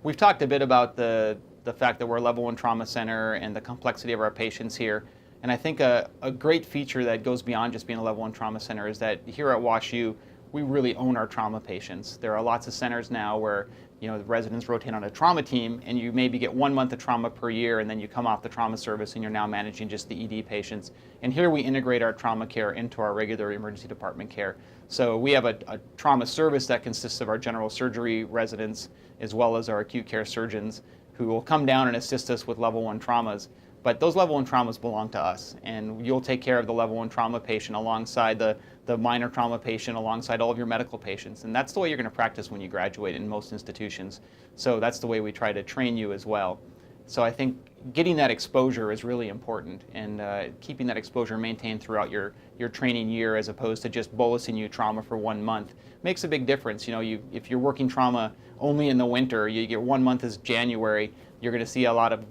We've talked a bit about the fact that we're a level one trauma center and the complexity of our patients here. And I think a great feature that goes beyond just being a level one trauma center is that here at WashU, we really own our trauma patients. There are lots of centers now where the residents rotate on a trauma team, and you maybe get 1 month of trauma per year, and then you come off the trauma service and you're now managing just the ED patients. And here we integrate our trauma care into our regular emergency department care. So we have a trauma service that consists of our general surgery residents as well as our acute care surgeons who will come down and assist us with level one traumas. But those level one traumas belong to us, and you'll take care of the level one trauma patient alongside the minor trauma patient, alongside all of your medical patients. And that's the way you're going to practice when you graduate in most institutions. So that's the way we try to train you as well. So I think getting that exposure is really important, and keeping that exposure maintained throughout your training year as opposed to just bolusing you trauma for 1 month makes a big difference. If you're working trauma only in the winter, you get 1 month is January, you're going to see a lot of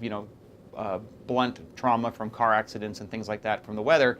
blunt trauma from car accidents and things like that from the weather,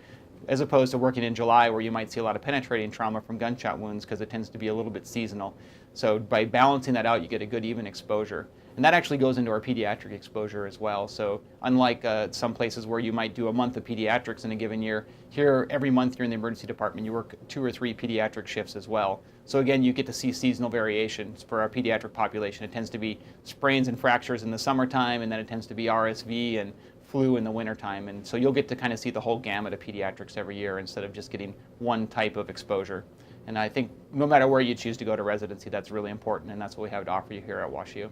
as opposed to working in July where you might see a lot of penetrating trauma from gunshot wounds because it tends to be a little bit seasonal. So by balancing that out, you get a good even exposure. And that actually goes into our pediatric exposure as well. So unlike some places where you might do a month of pediatrics in a given year, here every month you're in the emergency department, you work 2 or 3 pediatric shifts as well. So again, you get to see seasonal variations for our pediatric population. It tends to be sprains and fractures in the summertime, and then it tends to be RSV and flu in the wintertime. And so you'll get to kind of see the whole gamut of pediatrics every year instead of just getting one type of exposure. And I think no matter where you choose to go to residency, that's really important, and that's what we have to offer you here at WashU.